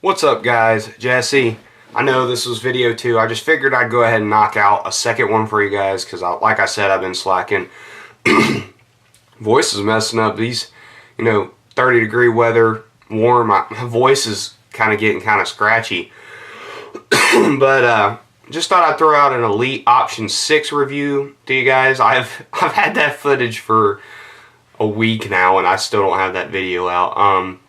What's up, guys? Jesse. I know this was video 2. I just figured I'd go ahead and knock out a second one for you guys because, like I said, I've been slacking. Voice is messing up. These, 30-degree weather, warm. My voice is kind of getting kind of scratchy. But just thought I'd throw out an Elite Option 6 review to you guys. I've had that footage for a week now, and I still don't have that video out.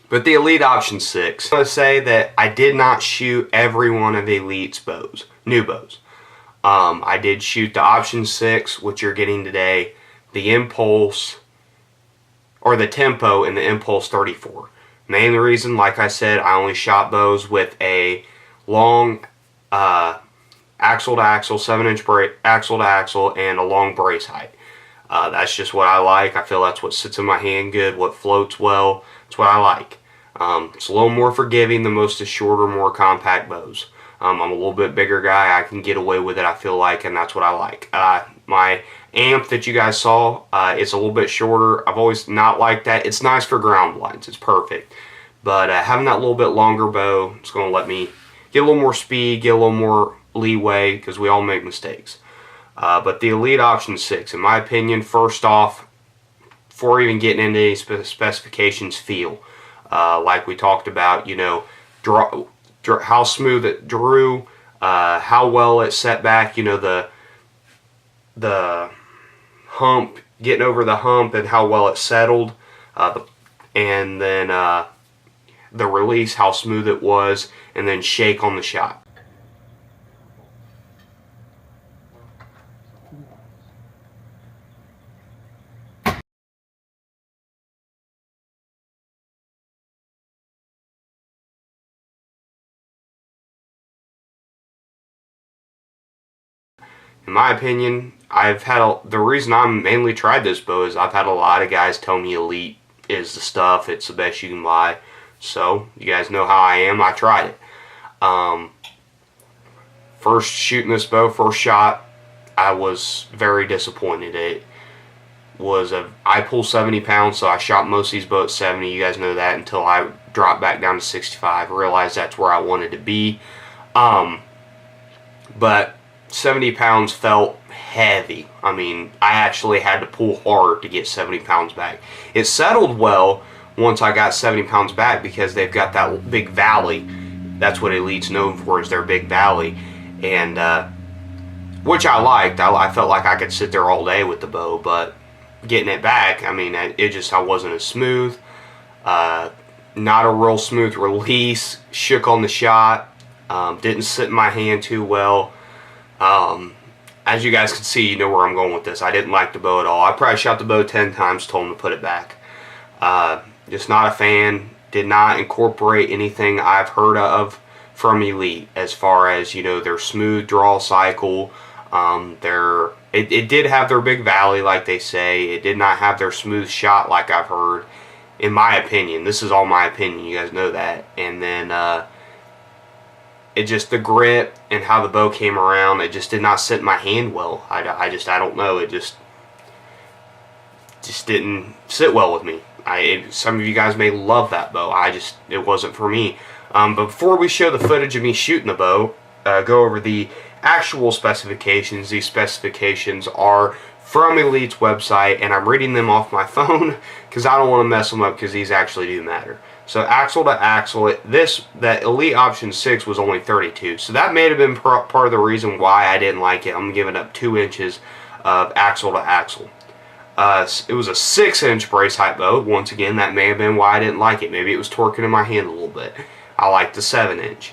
But the Elite Option 6, I want to say that I did not shoot every one of Elite's bows, new bows. I did shoot the Option 6, which you're getting today, the Impulse, or the Tempo, and the Impulse 34. Main reason, like I said, I only shot bows with a long axle-to-axle, 7-inch axle-to-axle, and a long brace height. That's just what I like. I feel that's what sits in my hand good, what floats well. That's what I like. It's a little more forgiving than most of shorter, more compact bows. I'm a little bit bigger guy. I can get away with it, I feel like, and that's what I like. My amp that you guys saw, it's a little bit shorter. I've always not liked that. It's nice for ground blinds. It's perfect. But having that little bit longer bow, it's going to let me get a little more speed, get a little more leeway, because we all make mistakes. But the Elite Option 6, in my opinion, first off, before even getting into any specifications, feel. Like we talked about, how smooth it drew, how well it set back, the hump, getting over the hump, and how well it settled, and then the release, how smooth it was, and then shake on the shot. In my opinion, the reason I mainly tried this bow is I've had a lot of guys tell me Elite is the stuff, it's the best you can buy. So, you guys know how I am, I tried it. First shooting this bow, first shot, I was very disappointed. I pull 70 pounds, so I shot most of these bows at 70, you guys know that, until I dropped back down to 65. I realized that's where I wanted to be. But 70 pounds felt heavy. I mean, I actually had to pull hard to get 70 pounds back. It settled well once I got 70 pounds back because they've got that big valley. That's what Elite's known for, is their big valley. And, which I liked. I felt like I could sit there all day with the bow, but getting it back, I mean, I wasn't as smooth. Not a real smooth release. Shook on the shot. Didn't sit in my hand too well. As you guys can see, you know where I'm going with this. I didn't like the bow at all. I probably shot the bow 10 times, told them to put it back. Just not a fan. Did not incorporate anything I've heard of from Elite as far as, their smooth draw cycle. It did have their big valley, like they say. It did not have their smooth shot like I've heard. In my opinion. This is all my opinion. You guys know that. And then, it just, the grip and how the bow came around, it just did not sit in my hand well. I don't know. It just didn't sit well with me. Some of you guys may love that bow. It wasn't for me. But before we show the footage of me shooting the bow, go over the actual specifications. These specifications are from Elite's website, and I'm reading them off my phone because I don't want to mess them up because these actually do matter. So axle to axle, that Elite Option 6 was only 32. So that may have been part of the reason why I didn't like it. I'm giving up 2 inches of axle to axle. It was a 6-inch brace height bow. Once again, that may have been why I didn't like it. Maybe it was torquing in my hand a little bit. I like the 7-inch.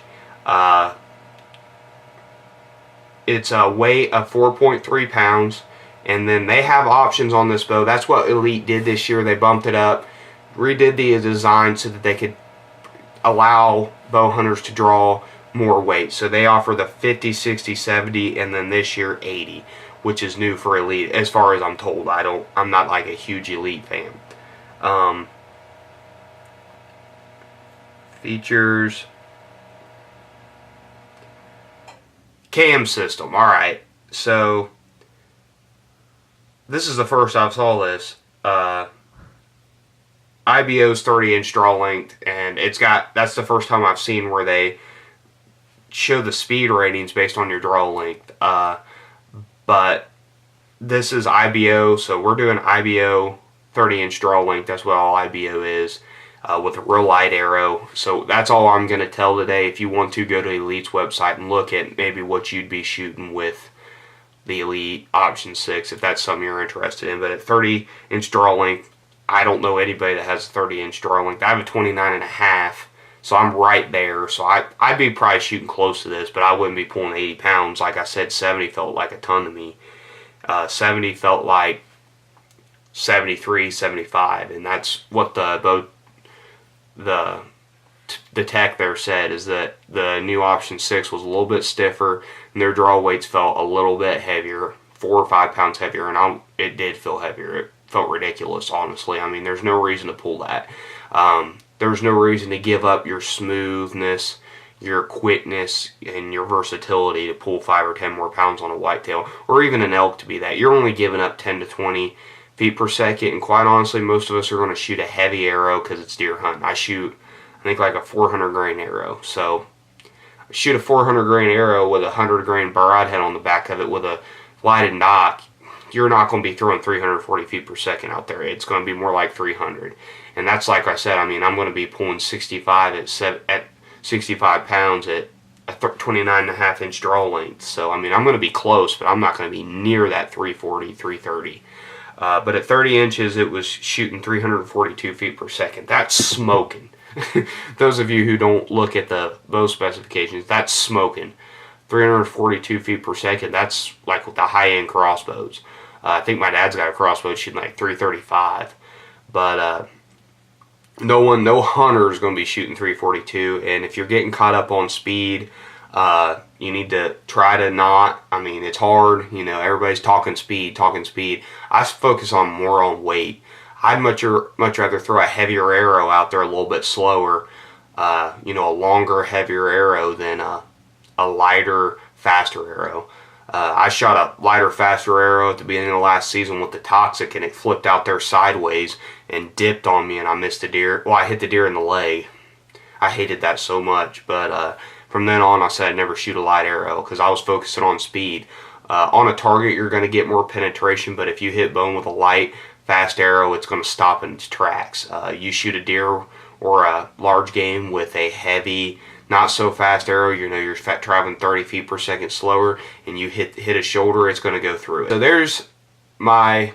It's a weight of 4.3 pounds. And then they have options on this bow. That's what Elite did this year. They bumped it up. Redid the design so that they could allow bow hunters to draw more weight. So they offer the 50, 60, 70, and then this year 80, which is new for Elite, as far as I'm told. I'm not like a huge Elite fan. Features. Cam system. Alright, so this is the first I saw this. IBO's 30-inch draw length, and that's the first time I've seen where they show the speed ratings based on your draw length. But this is IBO, so we're doing IBO 30-inch draw length. That's what all IBO is, with a real light arrow. So that's all I'm going to tell today. If you want to, go to Elite's website and look at maybe what you'd be shooting with the Elite Option 6, if that's something you're interested in. But at 30-inch draw length, I don't know anybody that has a 30-inch draw length. I have a 29.5, so I'm right there. So I'd be probably shooting close to this, but I wouldn't be pulling 80 pounds. Like I said, 70 felt like a ton to me. 70 felt like 73, 75, and that's what the tech there said, is that the new Option 6 was a little bit stiffer, and their draw weights felt a little bit heavier, 4 or 5 pounds heavier, and it did feel heavier. It felt ridiculous, honestly. I mean, there's no reason to pull that. There's no reason to give up your smoothness, your quickness, and your versatility to pull 5 or 10 more pounds on a whitetail, or even an elk to be that. You're only giving up 10 to 20 feet per second, and quite honestly, most of us are going to shoot a heavy arrow because it's deer hunting. I shoot, I think, like a 400 grain arrow. So I shoot a 400 grain arrow with a 100 grain broadhead on the back of it with a lighted nock. You're not going to be throwing 340 feet per second out there. It's going to be more like 300. And that's, like I said, I mean, I'm going to be pulling 65 at 65 pounds at a 29.5 inch draw length. So, I mean, I'm going to be close, but I'm not going to be near that 340, 330. But at 30 inches, it was shooting 342 feet per second. That's smoking. Those of you who don't look at the bow specifications, that's smoking. 342 feet per second, that's like with the high-end crossbows. I think my dad's got a crossbow shooting like 335. But no hunter is going to be shooting 342. And if you're getting caught up on speed, you need to try to not. I mean, it's hard. You know, everybody's talking speed. I focus more on weight. I'd much rather throw a heavier arrow out there a little bit slower, a longer, heavier arrow than a lighter, faster arrow. I shot a lighter, faster arrow at the beginning of last season with the Toxic, and it flipped out there sideways and dipped on me, and I missed the deer. Well, I hit the deer in the leg. I hated that so much, but from then on, I said I'd never shoot a light arrow because I was focusing on speed. On a target, you're going to get more penetration, but if you hit bone with a light, fast arrow, it's going to stop in its tracks. You shoot a deer or a large game with a heavy, not so fast arrow, you're traveling 30 feet per second slower, and you hit a shoulder, it's going to go through it. So there's my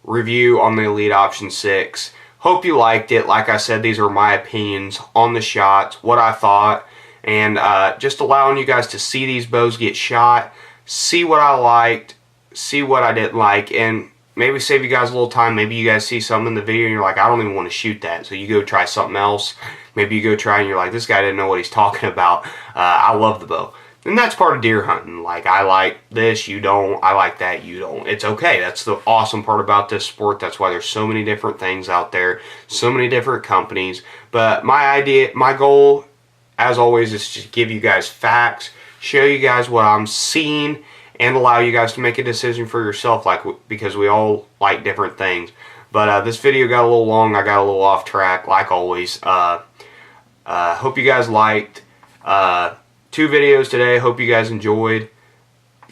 review on the Elite Option 6. Hope you liked it. Like I said, these are my opinions on the shots, what I thought, and just allowing you guys to see these bows get shot, see what I liked, see what I didn't like, and maybe save you guys a little time. Maybe you guys see something in the video and you're like, I don't even want to shoot that. So you go try something else. Maybe you go try and you're like, this guy didn't know what he's talking about. I love the bow. And that's part of deer hunting. Like, I like this, you don't. I like that, you don't. It's okay. That's the awesome part about this sport. That's why there's so many different things out there, so many different companies. But my goal, as always, is to give you guys facts, show you guys what I'm seeing, and allow you guys to make a decision for yourself, because we all like different things. But this video got a little long. I got a little off track, like always. Hope you guys liked. 2 videos today. Hope you guys enjoyed.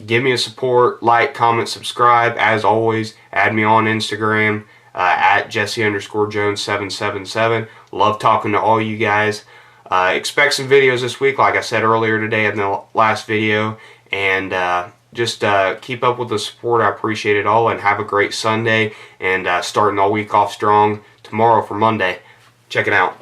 Give me a support, like, comment, subscribe. As always, add me on Instagram at Jesse_Jones777. Love talking to all you guys. Expect some videos this week, like I said earlier today in the last video. And just keep up with the support. I appreciate it all, and have a great Sunday, and starting all week off strong tomorrow for Monday. Check it out.